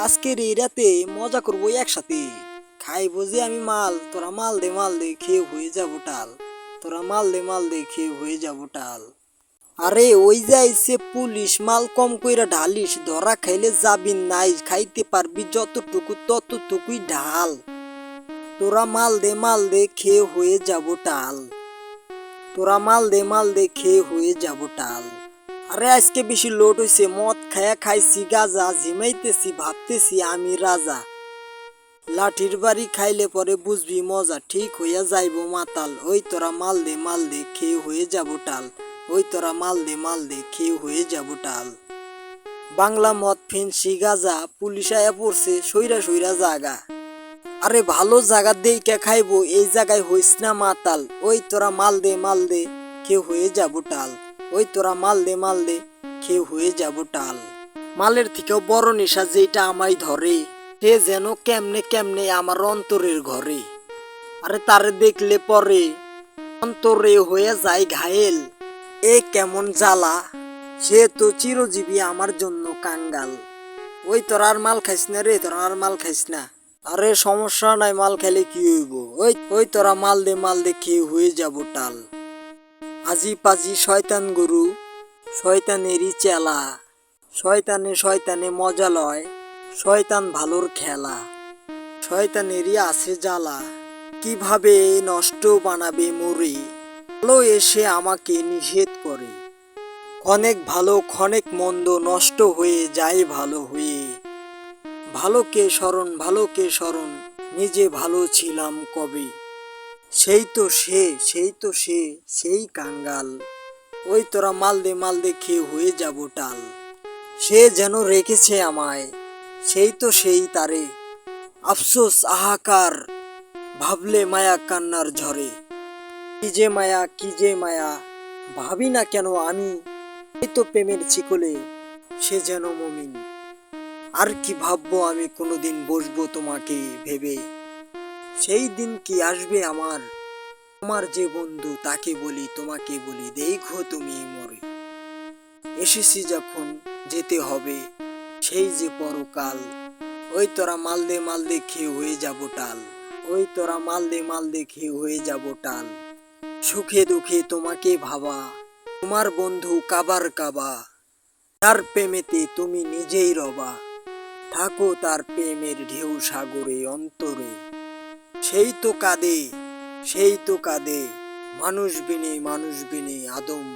আজকের এই রাতে মজা করবো একসাথে। খাইবো যে আমি মাল, তোরা মাল দে খেয়ে হয়ে যাবো টাল। তোরা মাল দে খেয়ে হয়ে যাবো টাল। আরে ওই যাইছে পুলিশ, মাল কম কইরা ঢালিস, ধরা খাইলে যাবি নাই, খাইতে পারবি যতটুকু ততটুকুই ঢাল। তোরা মাল দে খেয়ে হয়ে যাবো টাল। তোরা মাল দে খেয়ে হয়ে যাবো টাল। আরে আজকে বেশি লোড হইছে, মদ খায়া খাইছি গাজা, ঝিমাইতেছি ভাবতেছি আমি রাজা। লাঠির বাড়ি খাইলে পরে বুঝবি মজা, ঠিক হইয়া যাইবো মাতাল। ওই তোরা মাল দে খেয়ে হয়ে যাবো টাল। ওই তোরা মাল দে খেয়ে হয়ে যাবো টাল। বাংলা মদ ফেন্সি গাজা, পুলিশ আয়া পড়ছে সইরা সইরা জাগা। আরে ভালো জায়গা দেইকা খাইবো, এই জায়গায় হইস না মাতাল। ওই তোরা মাল দে খেয়ে হয়ে যাবো টাল। ওই তোরা মাল দে খেয়ে হয়ে যাবো টাল। মালের থেকেও বড় নেশা যেটা আমায় ধরে, সে যেন কেমনে কেমনে আমার অন্তরের ঘরে। আরে তারে দেখলে পরে অন্তরে হয়ে যায় ঘায়েল। এ কেমন জ্বালা, সে তো চিরজীবী আমার জন্য কাঙ্গাল। ওই তোরা আর মাল খাইস না রে, তোরা আর মাল খাইস না। আরে সমস্যা নাই, মাল খাইলে কি হইব। ওই ওই তোরা মাল দে খেয়ে হয়ে যাবো টাল। আজি পাজি শয়তান গরু, শয়তানেরই চেলা। শয়তানে মজা লয়, শয়তান ভালোর খেলা। শয়তানেরই আছে জ্বালা, কিভাবে নষ্ট বানাবে মোরে। ভালো এসে আমাকে নিষেধ করে, ক্ষণেক ভালো ক্ষণেক মন্দ নষ্ট হয়ে যায় ভালো হয়ে। ভালোকে স্মরণ, নিজে ভালো ছিলাম কবে। সেই তো সে, সেই কাঙ্গাল। ওই তোরা মাল দে খেয়ে হয়ে যাবো টাল। সে যেন রেখেছে আমায়, সেই তো সেই তারে। আফসোস আহাকার, ভাবলে মায়া কান্নার ঝরে। কি যে মায়া, ভাবি না কেন আমি। এই তো প্রেমের চিকলে, সে যেন মমিন। আর কি ভাববো আমি, কোনোদিন বসবো তোমাকে ভেবে। সেই দিন কি আসবে আমার, আমার যে বন্ধু তাকে বলি তোমাকে বলি, দেখো তুমি মরে। এসেছি যখন যেতে হবে, সেই যে পরকাল। ওই তোরা মাল দে খেয়ে হয়ে যাবো টাল। ওই তোরা মাল দে খেয়ে হয়ে যাবো টাল। সুখে দুঃখে তোমাকে ভাবা, তোমার বন্ধু কাবার কাবা। তার প্রেমেতে তুমি নিজেই রবা, থাকো তার প্রেমের ঢেউ সাগরে অন্তরে। সেই তো কাঁদে মানুষ বিনে আদম,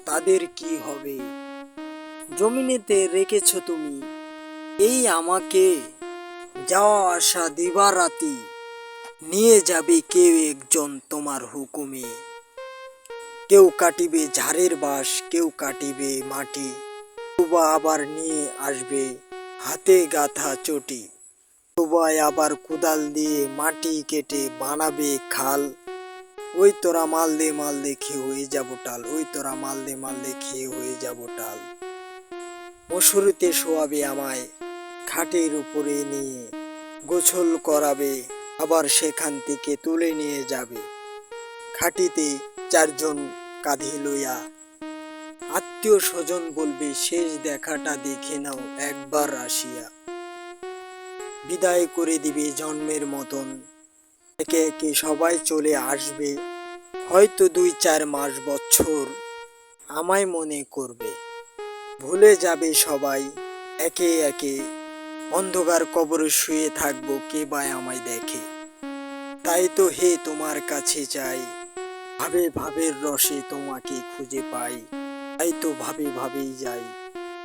তাদের কি হবে। জমিনেতে রেখেছ তুমি এই আমাকে, যাওয়া আসা দিবারাতি, নিয়ে যাবে কেউ একজন তোমার হুকুমে। কেউ কাটিবে ঝাড়ের বাঁশ, কেউ কাটিবে মাটি, বা আবার নিয়ে আসবে হাতে গাঁথা চটি। সবাই আবার কোদাল দিয়ে মাটি কেটে বানাবে খাল। ওই তোরা মাল দে খেয়ে হয়ে যাবো টাল। ওই তোরা মাল দে খেয়ে হয়ে যাবো টাল। মশুরিতে শোয়াবে আমায় খাটের উপরে নিয়ে, গোসল করাবে আবার সেখান থেকে তুলে নিয়ে যাবে। খাটিতে চারজন কাঁধে লইয়া, আত্মীয় স্বজন বলবে শেষ দেখাটা দেখে নাও একবার আসিয়া। বিদায় করে দিবে জন্মের মতন, একে একে সবাই চলে আসবে। হয়তো 2-4 মাস বছর আমায় মনে করবে, ভুলে যাবে সবাই একে একে। অন্ধকার কবরে শুয়ে থাকবো, কে বা আমায় দেখে। তাই তো হে তোমার কাছে চাই, ভাবের রসে তোমাকে খুঁজে পাই। তাই তো ভাবেই যাই,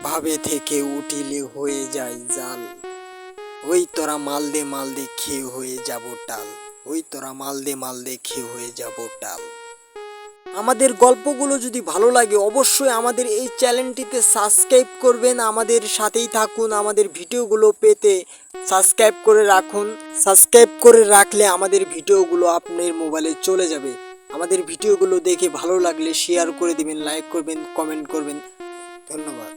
ভাবে থেকে উঠিলে হয়ে যায় জাল। ওই তোরা মাল দে খেয়ে হয়ে যাবো টাল। ওই তোরা মাল দে খেয়ে হয়ে যাবো টাল। আমাদের গল্পগুলো যদি ভালো লাগে অবশ্যই আমাদের এই চ্যানেলটিতে সাবস্ক্রাইব করবেন, আমাদের সাথেই থাকুন। আমাদের ভিডিওগুলো পেতে সাবস্ক্রাইব করে রাখুন। সাবস্ক্রাইব করে রাখলে আমাদের ভিডিওগুলো আপনার মোবাইলে চলে যাবে। আমাদের ভিডিওগুলো দেখে ভালো লাগলে শেয়ার করে দিবেন, লাইক করবেন, কমেন্ট করবেন। ধন্যবাদ।